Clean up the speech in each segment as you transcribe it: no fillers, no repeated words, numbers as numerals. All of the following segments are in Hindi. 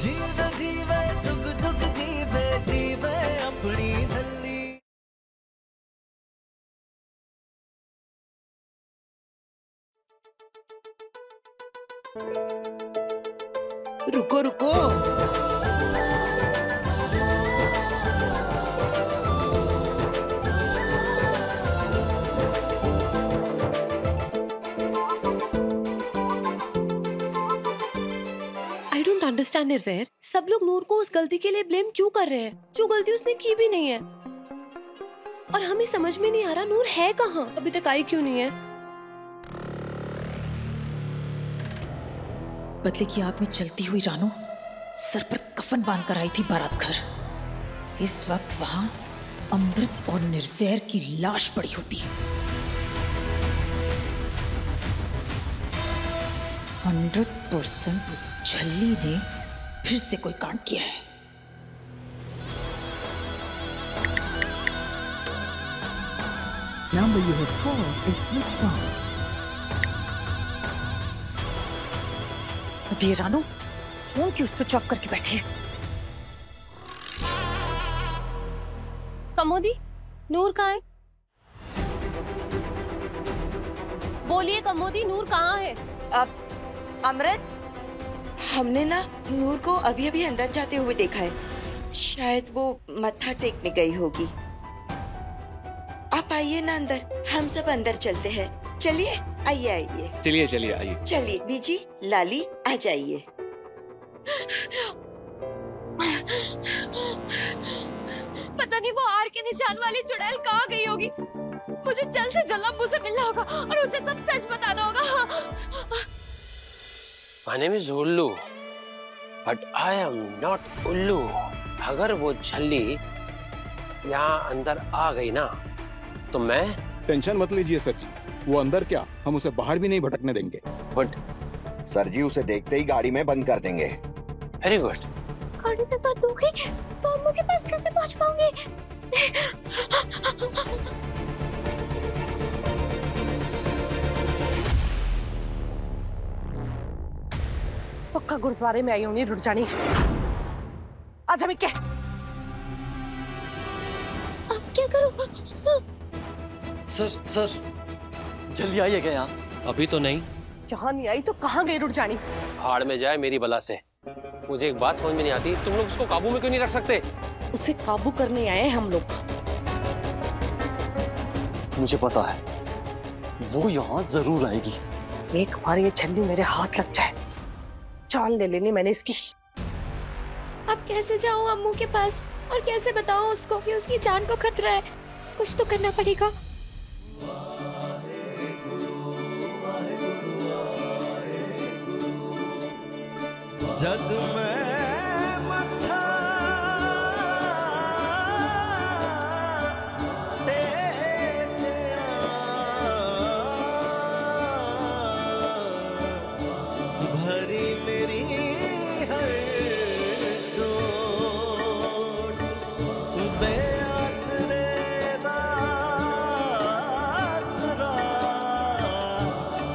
जीवे जीवे जुग जुग जीवे जीवे अपनी झल्ली। रुको रुको, आई डोंट अंडरस्टैंड निर्वैर, सब लोग नूर को उस गलती के लिए ब्लेम क्यों कर रहे हैं जो गलती उसने की भी नहीं है। और हमें समझ में नहीं आ रहा नूर है कहाँ, अभी तक आई क्यों नहीं है। बदले की आग में जलती हुई रानू सर पर कफन बांधकर आई थी बारात घर। इस वक्त वहां अमृत और निर्वैर की लाश पड़ी होती। 100% उस झल्ली ने फिर से कोई कांड किया है। Number you have called is switched off. अब ये रानू फोन क्यों स्विच ऑफ करके बैठी है? कमोदी, नूर कहाँ है? बोलिए कमोदी, नूर कहाँ है? अमृत, हमने ना नूर को अभी अभी अंदर जाते हुए देखा है। शायद वो मत्था टेकने गई होगी। आप आइए ना अंदर, हम सब अंदर चलते हैं। चलिए, आइए आइए। चलिए चलिए आइए। चलिए बीजी, लाली आ जाइए। पता नहीं वो आर के निशान वाली चुड़ैल कहाँ गई होगी। मुझे जल्द से जल्द अम्मू से मिलना होगा और उसे सब सच बताना होगा। My name is उल्लू, but I am not उल्लू। अगर वो झल्ली यहाँ अंदर आ गई ना, तो मैं टेंशन मत लीजिए सर जी, वो अंदर क्या, हम उसे बाहर भी नहीं भटकने देंगे। बट सर जी उसे देखते ही गाड़ी में बंद कर देंगे। Very good. गाड़ी में बंद हो गई तो अम्मू के पास कैसे पहुँच पाऊंगी? पक्का गुरुद्वारे में आई होनी रुट जानी। आज हमें क्या? अब क्या करूं? सर जल्दी आइए क्या यहाँ? अभी तो नहीं। यहाँ नहीं आई तो कहाँ गई रुट जानी? हाड़ में जाए मेरी बला से। मुझे एक बात समझ में नहीं आती, तुम लोग उसको काबू में क्यों नहीं रख सकते? उसे काबू करने आए हम लोग। मुझे पता है वो यहाँ जरूर आएगी। एक बार ये छन्नी मेरे हाथ लग जाए, जान ले लेनी मैंने इसकी। अब कैसे जाऊं अम्मू के पास और कैसे बताऊं उसको कि उसकी जान को खतरा है? कुछ तो करना पड़ेगा। जद मैं मत्था टेकया, भरी मेरी हर चोट, बेआसरे दा आसरा,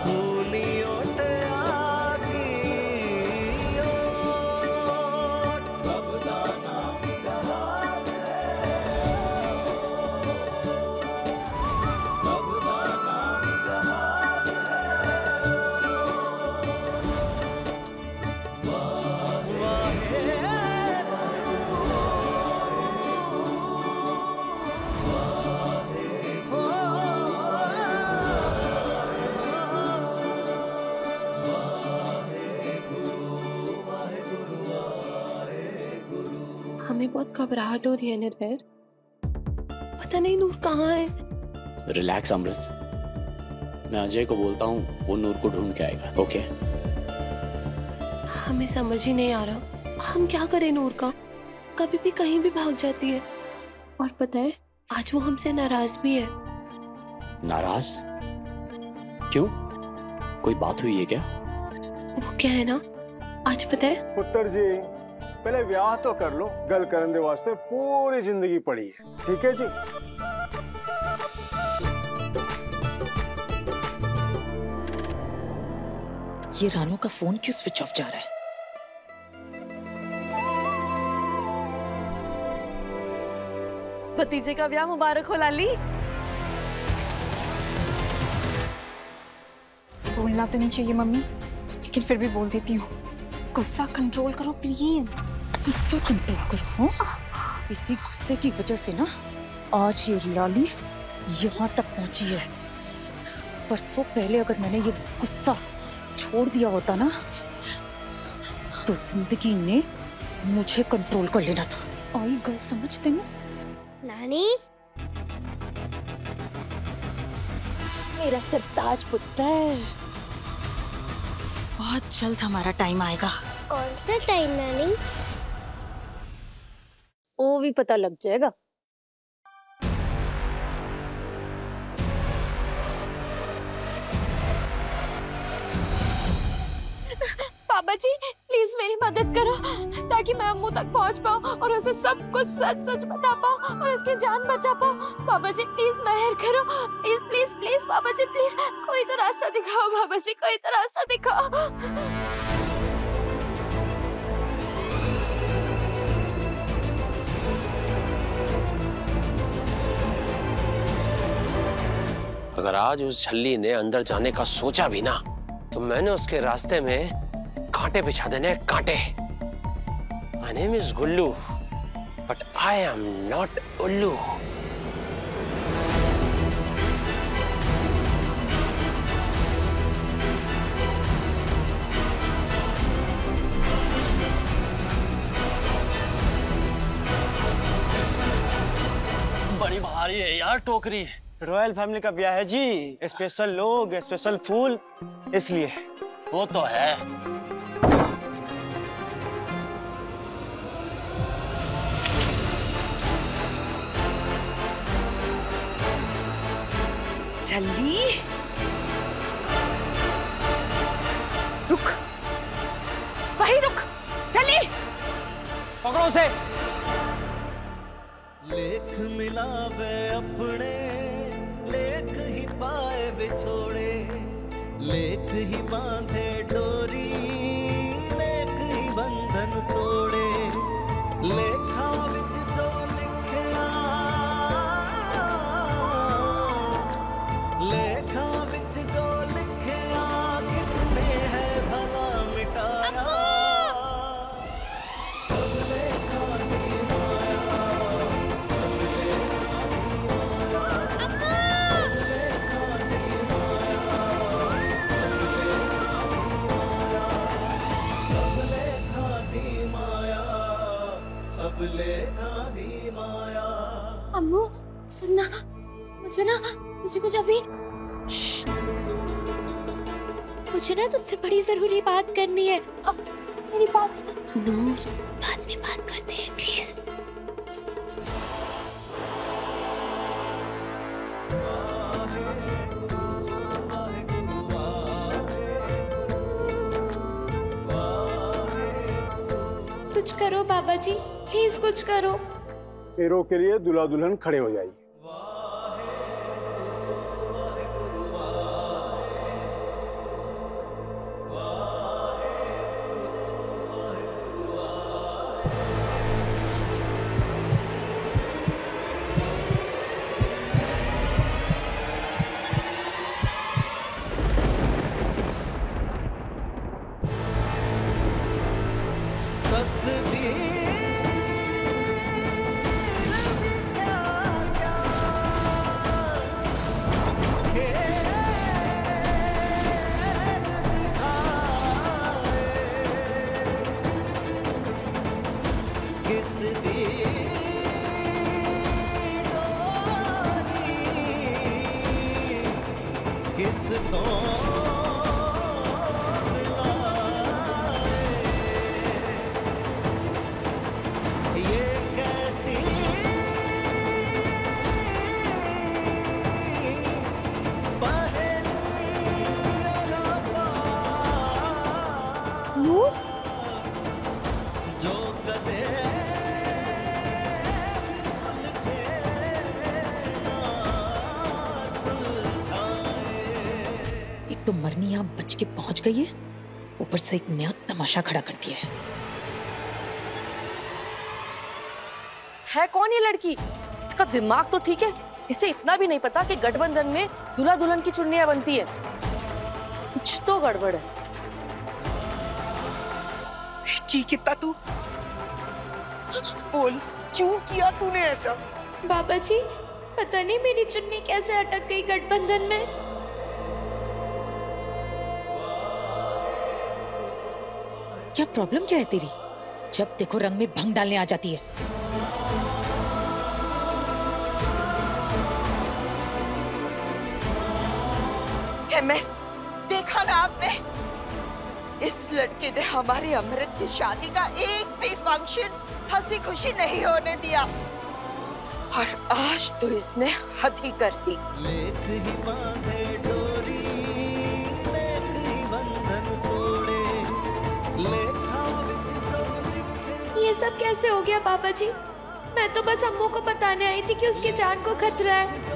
तूली ओट आगी ओट, बबदा नाम जहाज है, बबदा नाम जहाज हमें बहुत घबराहट हो रही है निर्भय। पता नहीं नूर कहाँ है। रिलैक्स अमृत, मैं अजय को बोलता हूँ, वो नूर को ढूंढ के आएगा। ओके? हमें समझ ही नहीं आ रहा हम क्या करें नूर का। कभी भी कहीं भी भाग जाती है और पता है आज वो हमसे नाराज भी है। नाराज? क्यों? कोई बात हुई है क्या? वो क्या है ना, आज पता है पुत्र जी पहले ब्याह तो कर लो, गल करने वास्ते पूरी जिंदगी पड़ी है। ठीक है जी? ये रानू का फोन क्यों स्विच ऑफ जा रहा है? भतीजे का ब्याह मुबारक हो लाली। बोलना तो नहीं चाहिए मम्मी, लेकिन फिर भी बोल देती हूँ। गुस्सा कंट्रोल करो प्लीज। गुस्सा कंट्रोल करो? हाँ, इसी गुस्से की वजह से ना आज ये लाली यहाँ तक पहुंची है। परसों पहले अगर मैंने ये गुस्सा छोड़ दिया होता ना, तो जिंदगी ने मुझे कंट्रोल कर लेना था। आई गल समझते ना? नानी, मेरा सरताज पुत्र है। बहुत जल्द हमारा टाइम आएगा। कौन सा टाइम नानी? वो भी पता लग जाएगा। पापा जी प्लीज मेरी मदद करो, ताकि मैं अम्मू तक पहुंच पाऊं और उसे सब कुछ सच सच बता पाऊं और उसकी जान बचा पाऊं। पापा जी प्लीज मेहर करो, प्लीज प्लीज प्लीज पापा जी प्लीज, कोई तो रास्ता दिखाओ पापा जी, कोई तो रास्ता दिखाओ। अगर आज उस झल्ली ने अंदर जाने का सोचा भी ना, तो मैंने उसके रास्ते में कांटे बिछा देने, कांटे। My name is Gullu, but I am not उल्लू। बड़ी भारी है यार टोकरी। रॉयल फैमिली का ब्याह है जी, स्पेशल लोग, स्पेशल फूल, इसलिए। वो तो है। झल्ली रुक, वहीं रुक। झल्ली पकड़ो उसे। लेख मिलावे अपने, लेख ही पाए बिछोड़े, लेख ही बांधे डोरी, लेख ही बंधन तोड़े। लेखा विच जो लिखया, लेखा विच जो लिखया, किसने है भला मिटाया। सब लेखा दी माया, सब लेखा दी माया, सब लेखा दी माया, सब लेखा दी माया, सब लेखा दी माया। अम्मू सुनना, मुझे ना तुझे कुछ अभी, मुझे ना तुझसे बड़ी जरूरी बात करनी है। अब मेरी बात सुन। नूर, बाद में बात करते हैं प्लीज। कुछ करो बाबा जी, प्लीज कुछ करो। फेरों के लिए दूल्हा दुल्हन खड़े हो जाइए। तो मरनी यहाँ बच के पहुंच गई है, ऊपर से एक नया तमाशा खड़ा कर दिया है कौन ये लड़की? इसका दिमाग तो ठीक है, इसे इतना भी नहीं पता कि गठबंधन में दूल्हा दुल्हन की चुन्नियां बनती है। कुछ तो गड़बड़ है। की कितना तू बोल, क्यों किया तूने ऐसा? बाबा जी, पता नहीं मेरी चुन्नी कैसे अटक गई गठबंधन में। क्या प्रॉब्लम क्या है तेरी? जब देखो रंग में भंग डालने आ जाती है। एमएस, देखा ना आपने, इस लड़के ने हमारे अमृत की शादी का एक भी फंक्शन हंसी खुशी नहीं होने दिया, और आज तो इसने हद ही कर दी। लेख ही बांधे डोरी, लेख ही बंधन तोड़े, लेखा विच जो लिखे। ये सब कैसे हो गया बाबा जी? मैं तो बस अम्मू को बताने आई थी कि उसकी जान को खतरा है।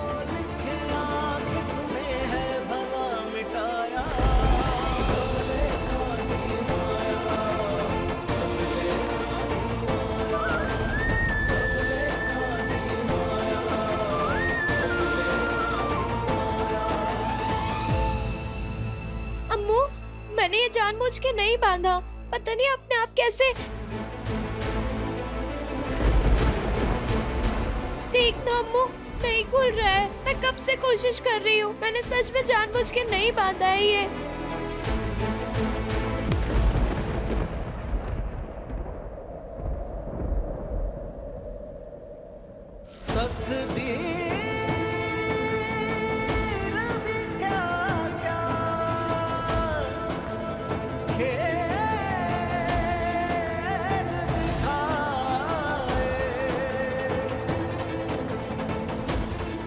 मैंने ये जानबूझ के नहीं बांधा, पता नहीं अपने आप कैसे। देखना अम्मू, नहीं खुल रहा है। मैं कब से कोशिश कर रही हूँ, मैंने सच में जानबूझ के नहीं बांधा है ये।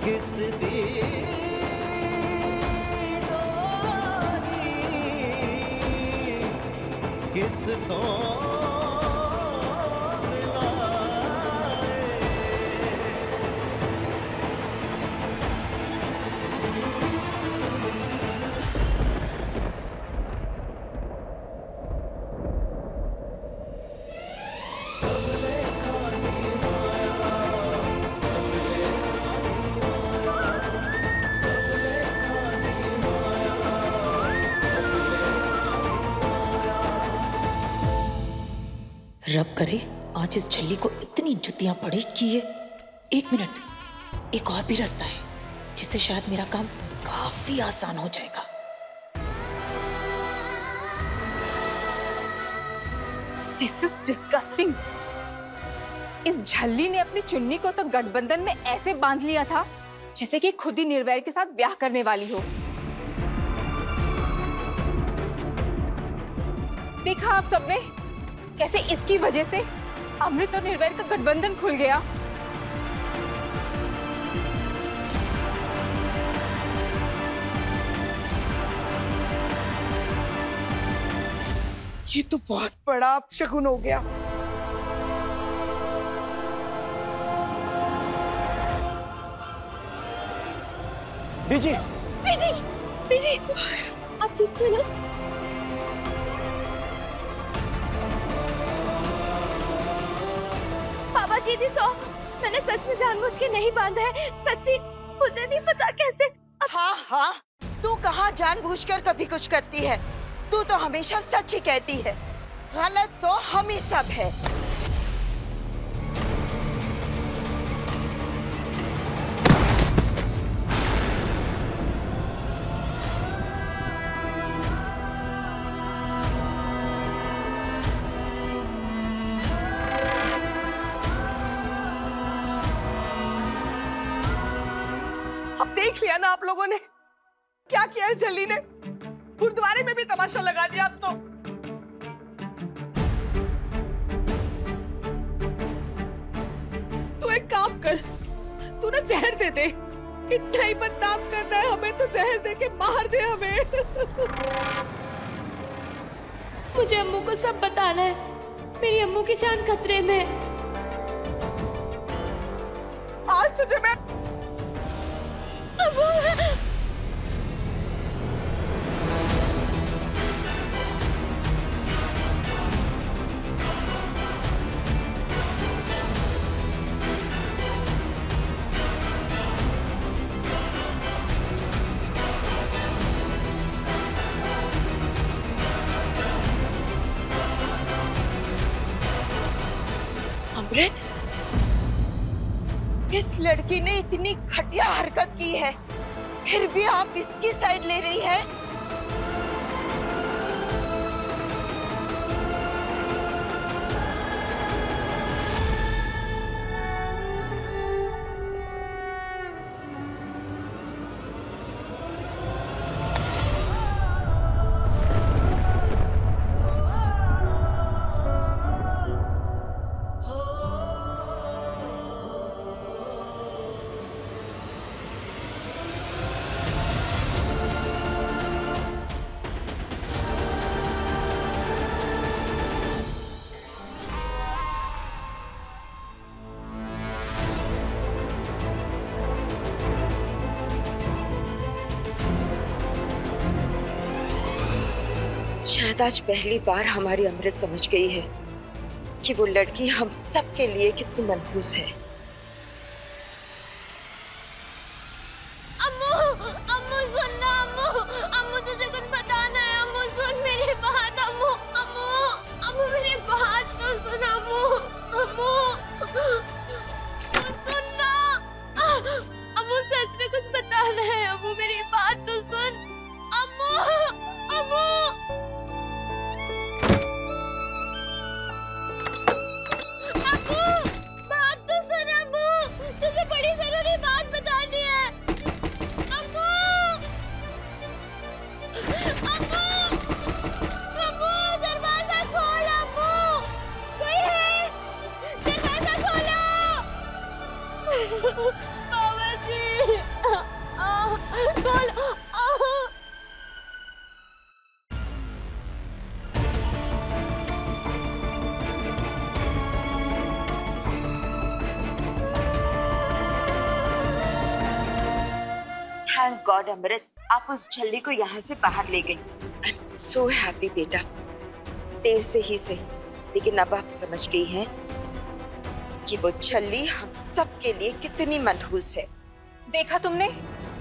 किस दी किस तो रब करे आज इस झल्ली को इतनी जुतियां पड़े कि ये। एक मिनट, एक और भी रास्ता है जिससे शायद मेरा काम काफी आसान हो जाएगा। This is disgusting। इस झल्ली ने अपनी चुन्नी को तो गठबंधन में ऐसे बांध लिया था जैसे कि खुद ही निर्वैर के साथ ब्याह करने वाली हो। देखा आप सबने कैसे इसकी वजह से अमृत और निर्वैर का गठबंधन खुल गया। ये तो बहुत बड़ा अपशगुन हो गया। बीजी, बीजी, बीजी, आप ठीक हो ना? बाबा जी दी सो, मैंने सच में जानबूझ के नहीं बांधा है, सच्ची मुझे नहीं पता कैसे। हाँ हाँ, तू कहाँ जानबूझकर कभी कुछ करती है, तू तो हमेशा सच ही कहती है। गलत तो हम ही सब है। देख लिया ना आप लोगों ने क्या किया है झल्ली ने। गुरुद्वारे में भी तमाशा लगा दिया अब तो। तू एक काम कर, तू ना जहर दे दे। इतना ही बदनाम करना है हमें तो जहर दे के मार दे हमें। मुझे अम्मू को सब बताना है, मेरी अम्मू की जान खतरे में है। आज तुझे मैं अमृत, इस लड़की ने इतनी घटिया हरकत की है, फिर भी आप इसकी साइड ले रही है। शायद आज पहली बार हमारी अमृत समझ गई है कि वो लड़की हम सब के लिए कितनी मनहूस है। अम्मू, अम्मू सुनना, अम्मू, अम्मू तुझे कुछ बताना है। अम्मू सुन मेरी बात, अम्मू, अम्मू, अम्मू मेरी बात तो सुन, अम्मू, अम्मू, सुनना, अम्मू सच में कुछ बताना है। अम्मू मेरी बात तो सुन, अम्मू, अम्मू, बात तो सुन अम्मू, तुझे बड़ी जरूरी बात बतानी है। अम्मू, अम्मू, अम्मू दरवाजा खोल, अम्मू कोई है, दरवाजा खोलो। बाबा जी, खोलो। थैंक गॉड अमृत, आप उस झल्ली को यहाँ से बाहर ले गई। आई एम सो हैप्पी बेटा। देर से ही सही, लेकिन अब आप समझ गई हैं कि वो झल्ली हम सब के लिए कितनी मनहूस है। देखा तुमने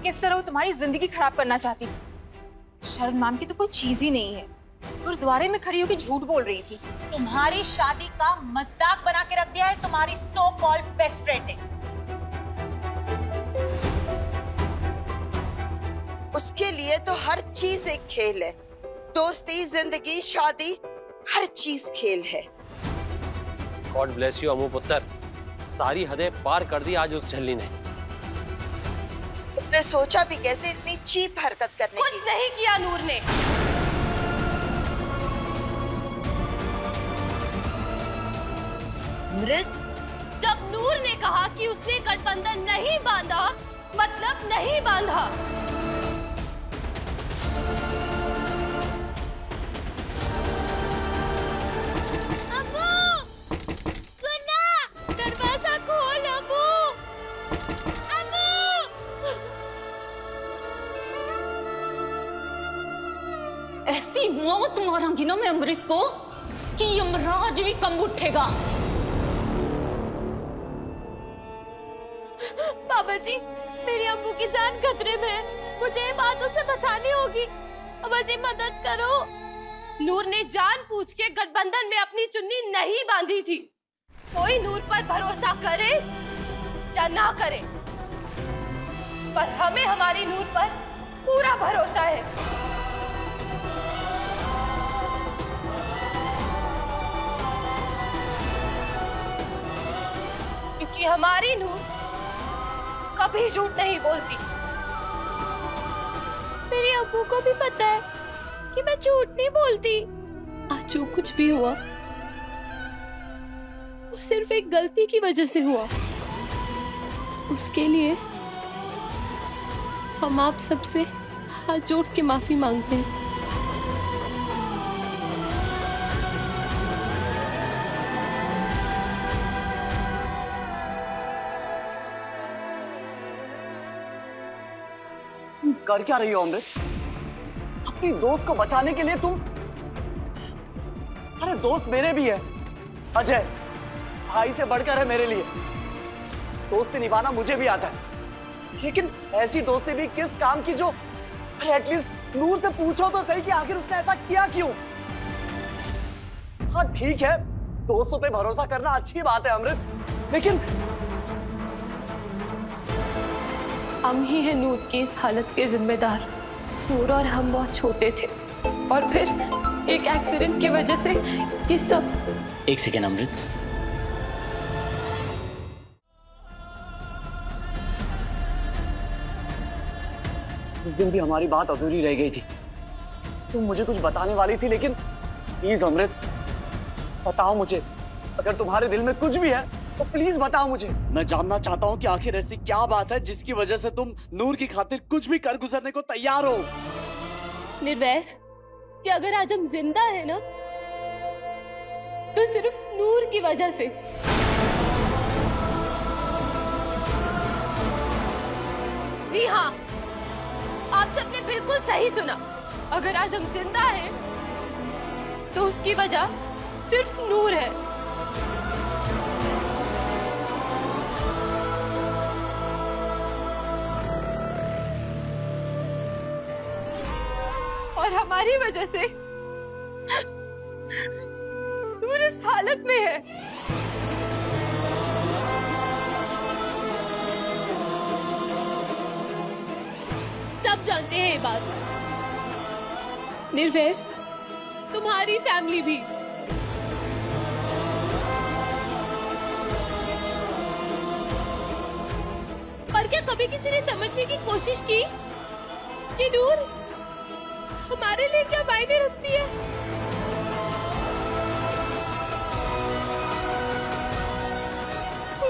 किस तरह वो तुम्हारी जिंदगी खराब करना चाहती थी। शर्म नाम की तो कोई चीज ही नहीं है। गुरुद्वारे में खड़ी होकर झूठ बोल रही थी। तुम्हारी शादी का मजाक बना के रख दिया है तुम्हारी सो कॉल्ड बेस्ट फ्रेंड ने। उसके लिए तो हर चीज एक खेल है। दोस्ती, जिंदगी, शादी, हर चीज खेल है। गॉड ब्लेस यू अमू पुत्र, सारी हदें पार कर दी आज उस झल्ली ने। उसने सोचा भी कैसे इतनी चीप हरकत करने की। कुछ नहीं किया नूर ने। अमृत, जब नूर ने कहा कि उसने गठबंधन नहीं बांधा, मतलब नहीं बांधा। ऐसी मौत मारूंगी ना मैं अमृत को कि यमराज भी कम उठेगा। बाबा जी, मेरी अम्मू की जान खतरे में है। मुझे ये बात उसे बतानी होगी। बाबा जी मदद करो। नूर ने जान पूछ के गठबंधन में अपनी चुन्नी नहीं बांधी थी। कोई नूर पर भरोसा करे या ना करे, पर हमें हमारी नूर पर पूरा भरोसा है। क्योंकि हमारी नूर कभी झूठ नहीं बोलती। मेरी अम्मू को भी पता है कि मैं झूठ नहीं बोलती। आज जो कुछ भी हुआ वो सिर्फ एक गलती की वजह से हुआ। उसके लिए हम आप सबसे हाथ जोड़ के माफी मांगते हैं। तुम कर क्या रही हो अमृत? अपनी दोस्त को बचाने के लिए तुम? अरे दोस्त मेरे भी है, अजय भाई से बढ़कर है मेरे लिए। दोस्ती निभाना मुझे भी आता है, लेकिन ऐसी दोस्ती भी किस काम की जो एटलीस्ट नूर से पूछो तो सही कि आखिर उसने ऐसा किया क्यों। हाँ ठीक है, दोस्तों पे भरोसा करना अच्छी बात है अमृत, लेकिन हम ही हैं नूर की इस हालत के जिम्मेदार। नूर और हम बहुत छोटे थे और फिर एक एक्सीडेंट की वजह से ये सब। एक सेकेंड अमृत, उस दिन भी हमारी बात अधूरी रह गई थी। तुम मुझे कुछ बताने वाली थी, लेकिन प्लीज अमृत बताओ मुझे, अगर तुम्हारे दिल में कुछ भी है तो प्लीज बताओ मुझे। मैं जानना चाहता हूँ कि आखिर ऐसी क्या बात है जिसकी वजह से तुम नूर की खातिर कुछ भी कर गुजरने को तैयार हो। निर्वैर, कि अगर आज हम जिंदा है ना तो सिर्फ नूर की वजह से। जी हाँ, आप सबने बिल्कुल सही सुना। अगर आज हम जिंदा हैं तो उसकी वजह सिर्फ नूर है। और हमारी वजह से नूर इस हालत में है। सब जानते हैं ये बात। निर्वैर, तुम्हारी फैमिली भी। पर क्या कभी किसी ने समझने की कोशिश की कि नूर हमारे लिए क्या मायने रखती है?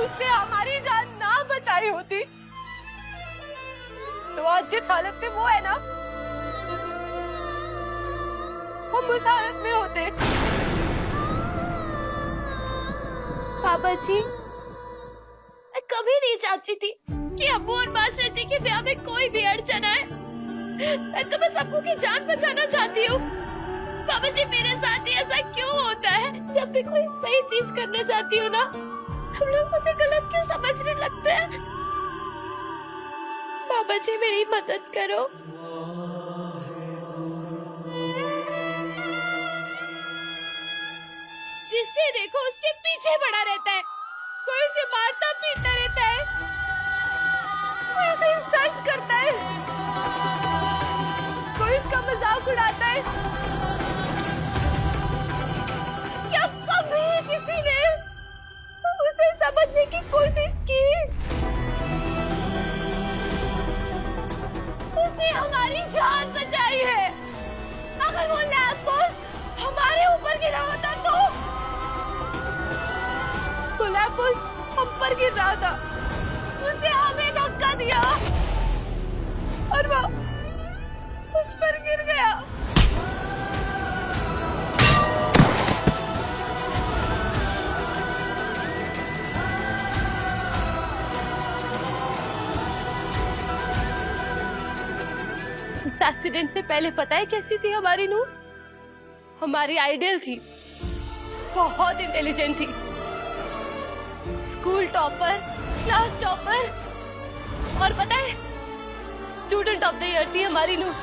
उसने हमारी जान ना बचाई होती तो आज जिस हालत में वो है ना, हम उस हालत में होते। पापा जी, मैं कभी नहीं चाहती थी कि अब्बू और मास्टर जी के ब्याह में कोई भी अड़चन आए। तो मैं सबको की जान बचाना चाहती हूँ। पापा जी, मेरे साथ ही ऐसा क्यों होता है? जब भी कोई सही चीज करना चाहती हूँ ना, हम लोग मुझे गलत क्यों समझने लगते हैं? पापा जी, मेरी मदद करो। जिससे देखो उसके पीछे पड़ा रहता है, कोई उसे मारता पीटता रहता है, कोई उसे इंसल्ट करता है, कोई इसका मजाक उड़ाता है। क्या कभी किसी ने उसे समझने की कोशिश की? उसने हमारी जान बचाई है। अगर वो लैंपपोस्ट हमारे ऊपर गिरा होता तो लैंपपोस्ट हम पर गिर रहा था, उसने हमें धक्का दिया और वो उस पर गिर गया। उस एक्सीडेंट से पहले पता है कैसी थी हमारी नूर? हमारी आइडियल थी, बहुत इंटेलिजेंट थी, स्कूल टॉपर, क्लास टॉपर और पता है स्टूडेंट ऑफ द ईयर थी हमारी नूर।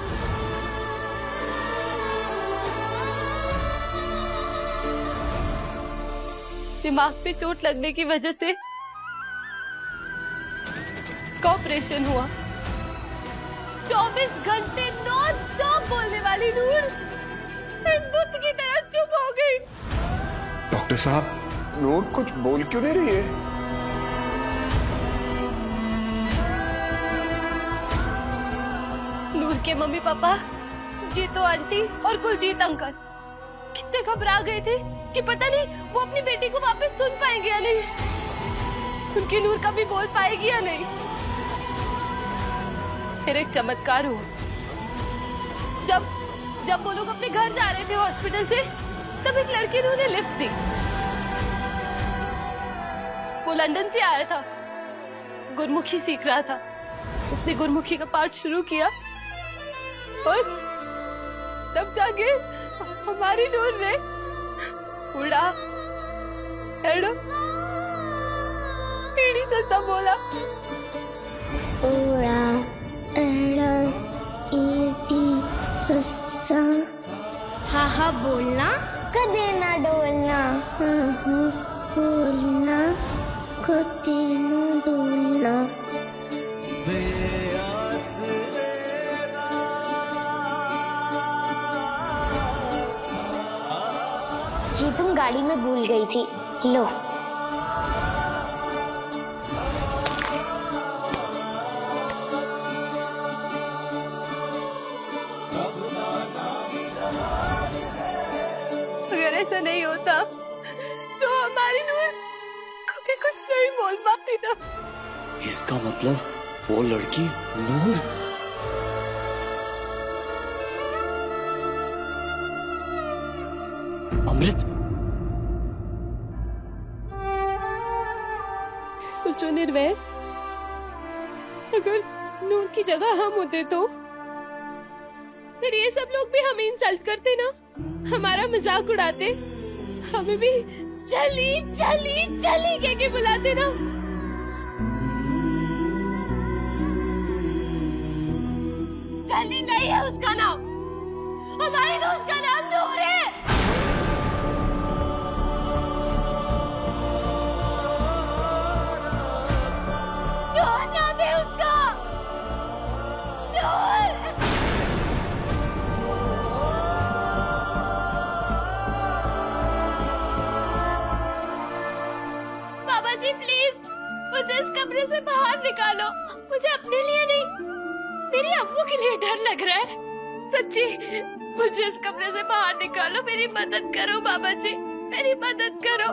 दिमाग पे चोट लगने की वजह से उसका ऑपरेशन हुआ। 24 घंटे नॉन स्टॉप बोलने वाली नूर एक बुत की तरह चुप हो गई। डॉक्टर साहब, नूर कुछ बोल क्यों नहीं रही है? नूर के मम्मी पापा, जीतो आंटी और कुलजीत अंकल कितने घबरा गए थे कि पता नहीं वो अपनी बेटी को वापस सुन पाएंगे या नहीं, उनकी नूर कभी बोल पाएगी या नहीं। फिर एक चमत्कार हुआ। जब वो लोग अपने घर जा रहे थे हॉस्पिटल से, तब एक लड़की ने उन्हें लिफ्ट दी। वो लंदन से आया था, गुरमुखी सीख रहा था। उसने गुरमुखी का पाठ शुरू किया और तब जाके हमारी नूर ने उड़ा एड़ो एड़ी से सब बोला। उड़ा एड़ा एडी ससा। हाँ हाँ बोलना, कदे ना डोलना, बोलना कदे ना डोलना। ये तुम गाड़ी में भूल गई थी, लो। अगर ऐसा नहीं होता तो हमारी नूर कभी कुछ नहीं बोल पाती ना। इसका मतलब वो लड़की नूर। अमृत, सोचो निर्वैर, अगर नूर की जगह हम होते तो फिर ये सब लोग भी हमें इंसल्ट करते ना, हमारा मजाक उड़ाते, हमें भी चली चली चली कह के बुलाते ना। चली नहीं है उसका नाम, हमारी दोस्त का नाम नूर है। नूर नाम है उसका, नूर। बाबा जी प्लीज मुझे इस कमरे से बाहर निकालो, मुझे अपने लिए नहीं मेरी अम्मू के लिए डर लग रहा है। सच्ची मुझे इस कमरे से बाहर निकालो, मेरी मदद करो बाबा जी, मेरी मदद करो।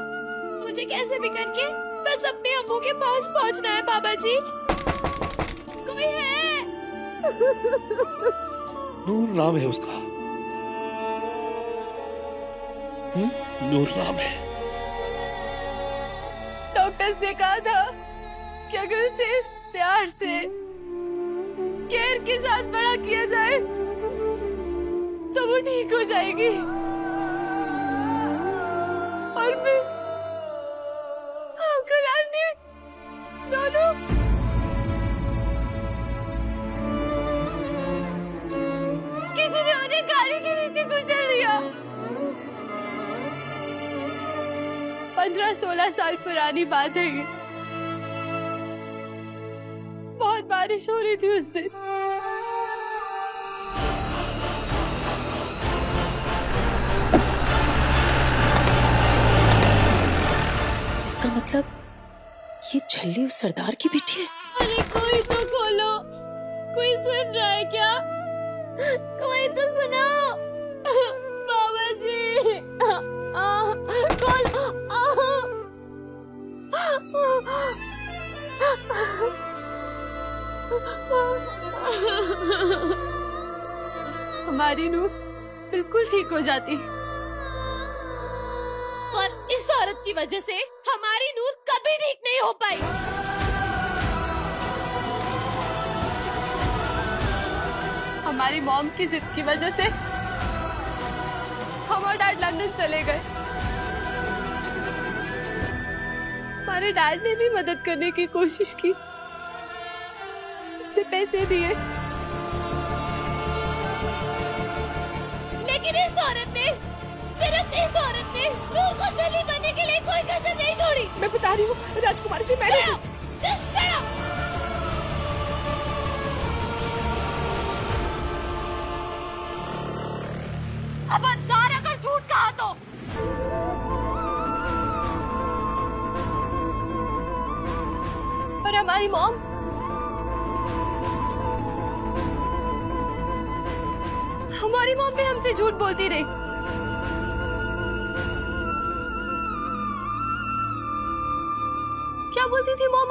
मुझे कैसे भी करके बस अपनी अम्मू के पास पहुंचना है बाबा जी। कोई है? नूर नाम है उसका। नूर नाम है। डॉक्टर्स ने कहा था कि अगर उसे प्यार से केयर के साथ बड़ा किया जाए तो वो ठीक हो जाएगी। और मैं अंकल आंटी दोनों किसी ने उन्हें गाड़ी के नीचे कुचल दिया। 15-16 साल पुरानी बात है ये। बहुत बारिश हो रही थी उस दिन। इसका मतलब ये झल्ली उस सरदार की बेटी है। अरे कोई तो खोलो, कोई सुन रहा है क्या? कोई तो सुनाओ बाबा जी। खोलो। हमारी नूर बिल्कुल ठीक हो जाती, और इस औरत की वजह से हमारी नूर कभी ठीक नहीं हो पाई। हमारी मॉम की जिद की वजह से हम और डैड लंदन चले गए। हमारे डैड ने भी मदद करने की कोशिश की, उसे पैसे दिए, लेकिन इस औरत ने, सिर्फ इस औरत ने नूर को झल्ली बनने के लिए कोई कसर नहीं छोड़ी। मैं बता रही हूँ राजकुमारी जी, मैंने Just shut up! खबरदार अगर झूठ कहा तो। पर हमारी मॉम भी हमसे झूठ बोलती रही। क्या बोलती थी मॉम?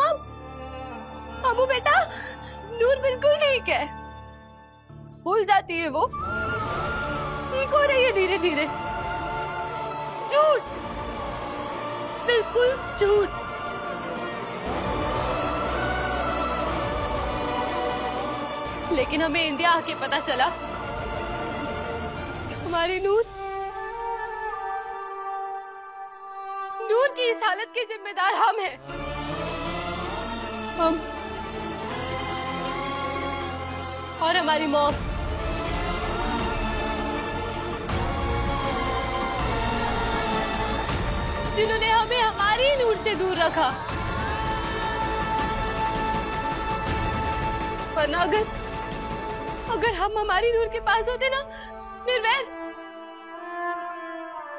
अबू बेटा नूर बिल्कुल ठीक है, स्कूल जाती है, वो ठीक हो रही है धीरे धीरे। झूठ, बिल्कुल झूठ। लेकिन हमें इंडिया आके पता चला हमारी नूर की इस हालत के जिम्मेदार हम हैं। हम और हमारी मॉम। जिन्होंने हमें हमारी नूर से दूर रखा। वरना अगर हम हमारी नूर के पास होते ना निर्वैर,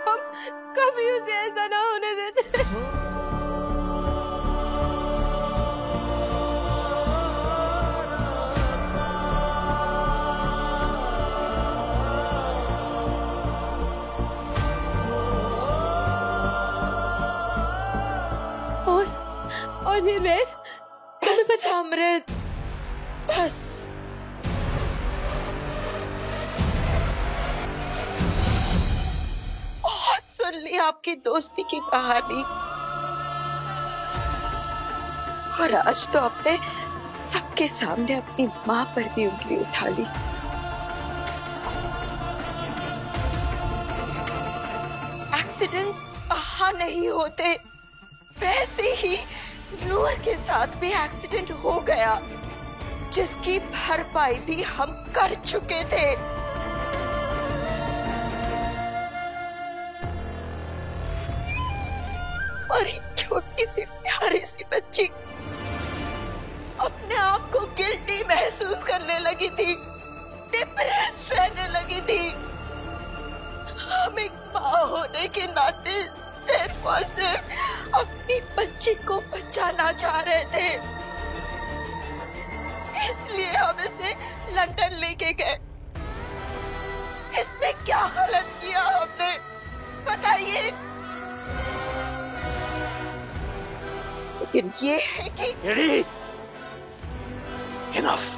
हम कभी उसे ऐसा ना होने देते। और निर्वैर, बस अमृत, बस। बहुत सुन ली आपकी दोस्ती की कहानी, और आज तो आपने सबके सामने अपनी माँ पर भी उंगली उठा ली। एक्सीडेंट्स कहाँ नहीं होते, वैसे ही नूर के साथ भी एक्सीडेंट हो गया, जिसकी भरपाई भी हम कर चुके थे। और एक छोटी सी प्यारी सी बच्ची अपने आप को गिल्टी महसूस करने लगी थी, डिप्रेस्ड रहने लगी थी। हम एक माँ होने के नाते सिर्फ और सिर्फ अपनी बच्ची को बचाना चाह रहे थे, इसलिए हम इसे लंदन लेके गए। इसमें क्या गलत किया हमने, बताइए? लेकिन ये है कि Enough.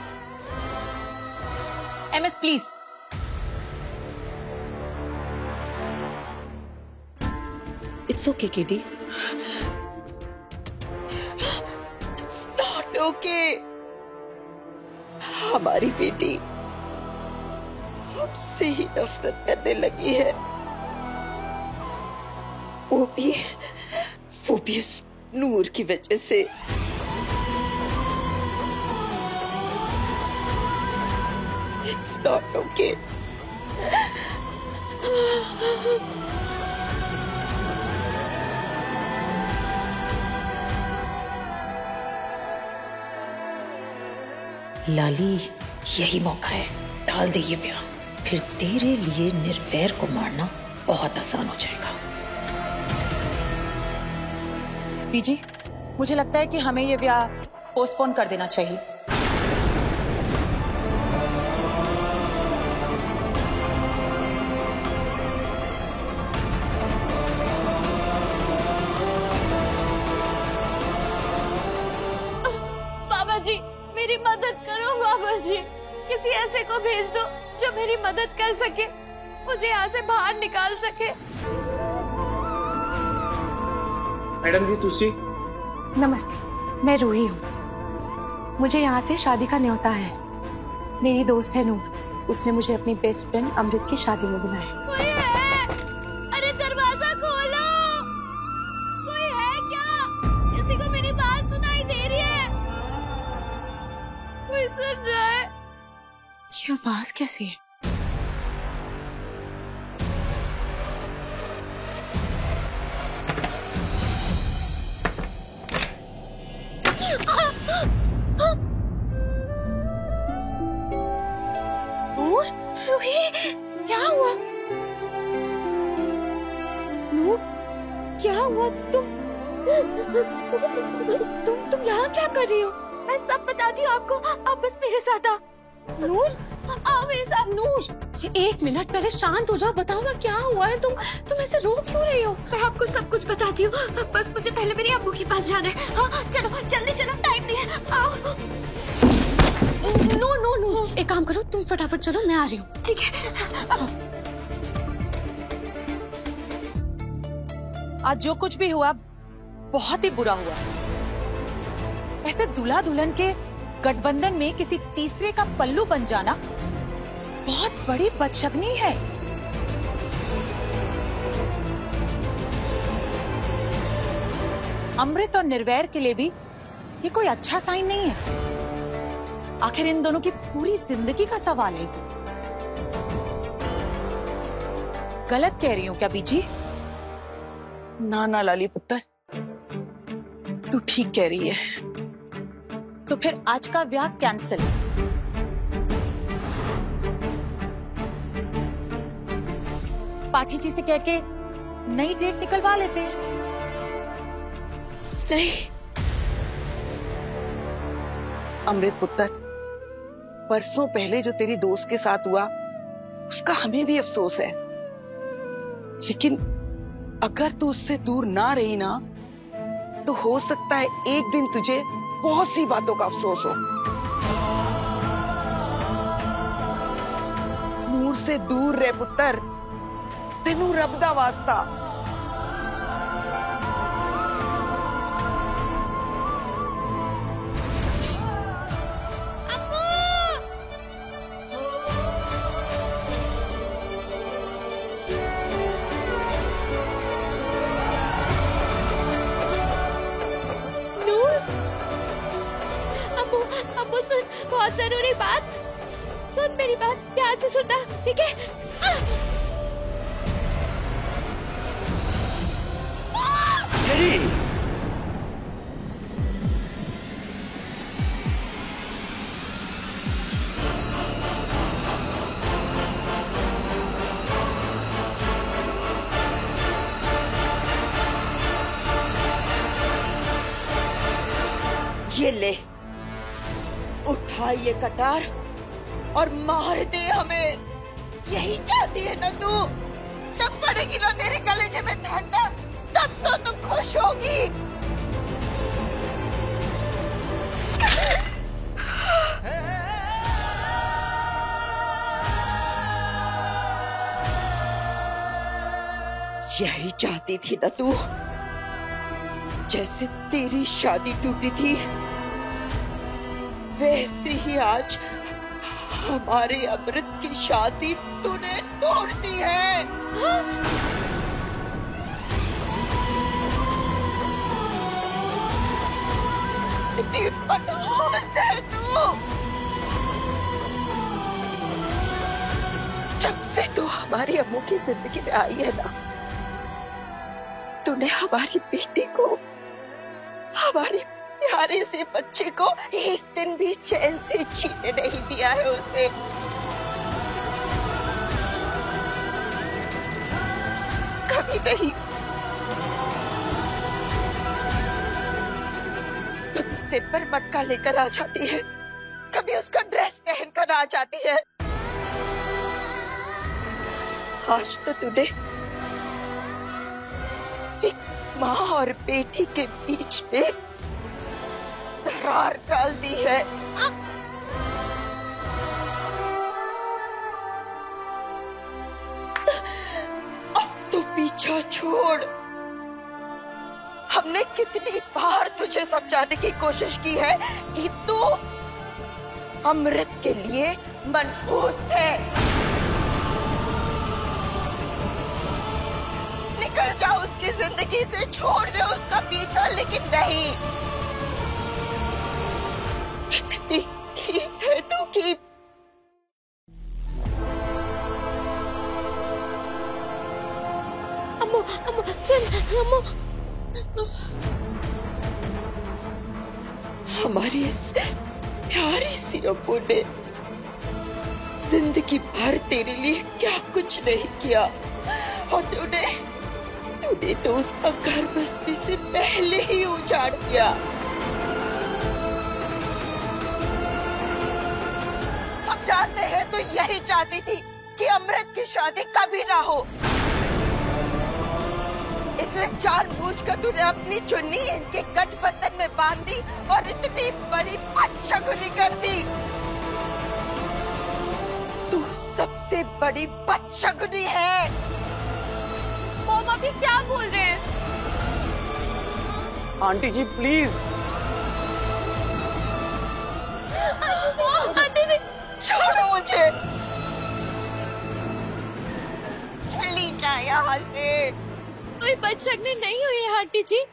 MS, please. It's okay, KD. It's not okay. हमारी बेटी हमसे ही नफरत करने लगी है, वो भी उस नूर की वजह से। It's not okay. लाली, यही मौका है, डाल दे ये ब्याह, फिर तेरे लिए निर्वैर को मारना बहुत आसान हो जाएगा। बीजी, मुझे लगता है कि हमें ये ब्याह पोस्टपोन कर देना चाहिए। बाबा जी, मेरी मदद करो बाबा जी, किसी ऐसे को भेज दो जो मेरी मदद कर सके, मुझे यहाँ से बाहर निकाल सके। मैडम जी, तुलसी। नमस्ते, मैं रूही हूँ। मुझे यहाँ से शादी का न्योता है। मेरी दोस्त है नूर, उसने मुझे अपनी बेस्ट फ्रेंड अमृत की शादी में बुलाया। कोई है? अरे दरवाजा खोलो, कोई है क्या? किसी को मेरी बात सुनाई दे रही है? कोई सुन रहा है? ये आवाज कैसी है? नूर, रूही, क्या हुआ? नूर, क्या हुआ? तुम यहाँ क्या कर रही हो? मैं सब बताती हूँ आपको, आप बस मेरे साथ आओ। नूर, आओ मेरे साथ। नूर, एक मिनट, पहले शांत हो जाओ, बताओ ना क्या हुआ है? तुम ऐसे रो क्यों रही हो? मैं आपको सब कुछ बताती हूँ, बस मुझे पहले मेरी अम्मू के पास जाना है। हाँ चलो, जल्दी चलो, टाइम नहीं है, आओ। नो, एक काम करो, तुम फटाफट चलो, मैं आ रही हूँ। ठीक है। आज जो कुछ भी हुआ बहुत ही बुरा हुआ। ऐसे दूल्हा दुल्हन के गठबंधन में किसी तीसरे का पल्लू बन जाना बहुत बड़ी बदशगनी है। अमृत और निर्वैर के लिए भी ये कोई अच्छा साइन नहीं है। आखिर इन दोनों की पूरी जिंदगी का सवाल है। गलत कह रही हूं क्या बीजी? ना ना लाली पुत्र, तू ठीक कह रही है। तो फिर आज का ब्याह कैंसिल। पाठी जी से कह के नई डेट निकलवा लेते हैं। नहीं अमृत पुत्र, परसों पहले जो तेरी दोस्त के साथ हुआ उसका हमें भी अफसोस है, लेकिन अगर तू उससे दूर ना रही ना तो हो सकता है एक दिन तुझे बहुत सी बातों का अफसोस हो। नूर से दूर रह पुत्र, तेनू रब दा वास्ता। अम्मू सुन, बहुत जरूरी बात सुन, मेरी बात ध्यान से सुनना, ठीक है? ये ले, उठा ये कटार और मार दे हमें। यही चाहती है ना तू? जब पड़ेगी ना तेरे कलेजे में ठंडक, तब तो तू खुश होगी। यही चाहती थी ना तू? जैसे तेरी शादी टूटी थी वैसे ही आज हमारे अमृत की शादी तूने तोड़ दी है। इतनी बदमाश है तू। जब से तू हमारी अम्मू की जिंदगी में आई है ना, तूने हमारी बेटी को, हमारी प्यारे से बच्चे को एक दिन भी चैन से जीने नहीं दिया है उसे। कभी नहीं। कभी सिर पर मटका लेकर आ जाती है, कभी उसका ड्रेस पहनकर आ जाती है। आज तो तूने एक माँ और बेटी के बीच में दरार डाल दी है। अब तो पीछा छोड़। हमने कितनी बार तुझे समझाने की कोशिश की है कि तू अमृत के लिए मनहूस है। निकल जाओ उसकी जिंदगी से, छोड़ दे उसका पीछा, लेकिन नहीं। इतनी ठीक है तू कि अम्मू, अम्मू सुन, अम्मू। हमारी इस प्यारी सी अम्मू ने जिंदगी भर तेरे लिए क्या कुछ नहीं किया, और तूने तो उसका घर बसने से पहले ही उजाड़ दिया। हम जानते हैं तो यही चाहती थी कि अमृत की शादी कभी ना हो, इसलिए जानबूझकर तूने अपनी चुन्नी इनके गठबंधन में बांध दी और इतनी बड़ी बदशगुनी कर दी। तू सबसे बड़ी बदशगुनी है। मॉम अभी क्या बोल रहे हैं? Aunty ji please. Aunty ji छोड़ो मुझे, चली जा यहाँ से। कोई बदशगुनी नहीं हुई है आंटी जी।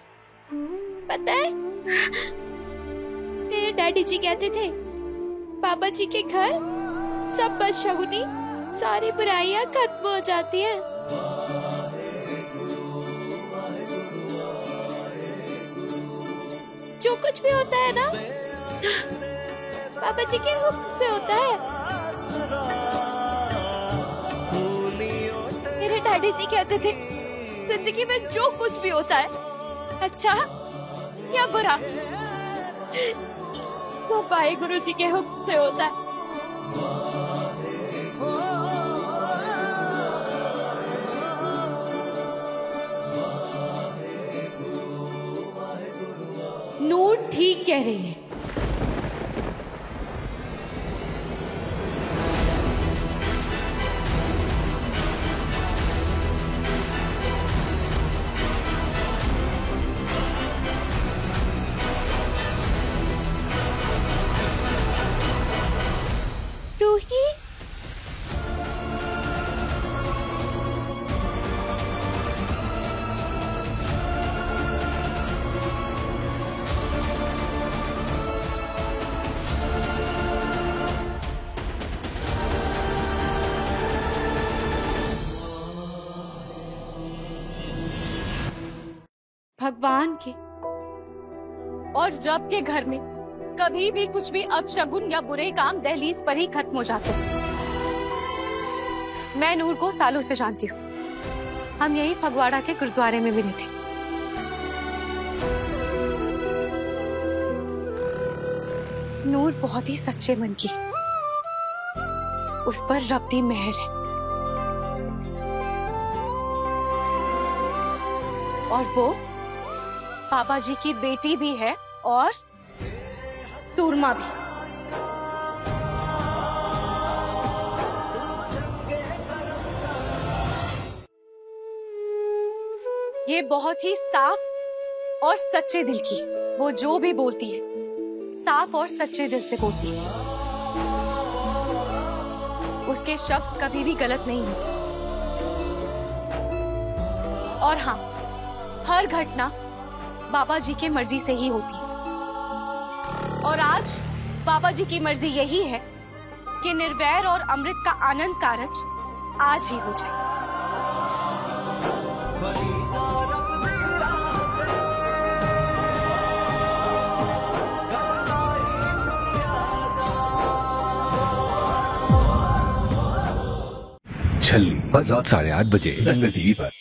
पता है मेरे डैडी जी कहते थे पापा जी के घर सब बदशगुनी, सारी बुराइयां खत्म हो जाती हैं। जो कुछ भी होता है ना पापा जी के हुक्म से होता है। मेरे डैडी जी कहते थे जिंदगी में जो कुछ भी होता है अच्छा या बुरा सब वाहेगुरु जी के हुक्म से होता है। नूर ठीक कह रही है। रूही भगवान के और रब के घर में कभी भी कुछ भी अपशगुन या बुरे काम दहलीज पर ही खत्म हो जाते हैं। मैं नूर को सालों से जानती हूँ। हम यही फगवाड़ा के गुरुद्वारे में मिले थे। नूर बहुत ही सच्चे मन की, उस पर रब दी मेहर है और वो बाबा जी की बेटी भी है और सूरमा भी। ये बहुत ही साफ और सच्चे दिल की, वो जो भी बोलती है साफ और सच्चे दिल से बोलती है। उसके शब्द कभी भी गलत नहीं होते। और हाँ, हर घटना बाबा जी की मर्जी से ही होती है और आज बाबा जी की मर्जी यही है कि निर्वैर और अमृत का आनंद कारज आज ही हो जाए। छल्ली रात 8:30 बजे रंग टीवी पर।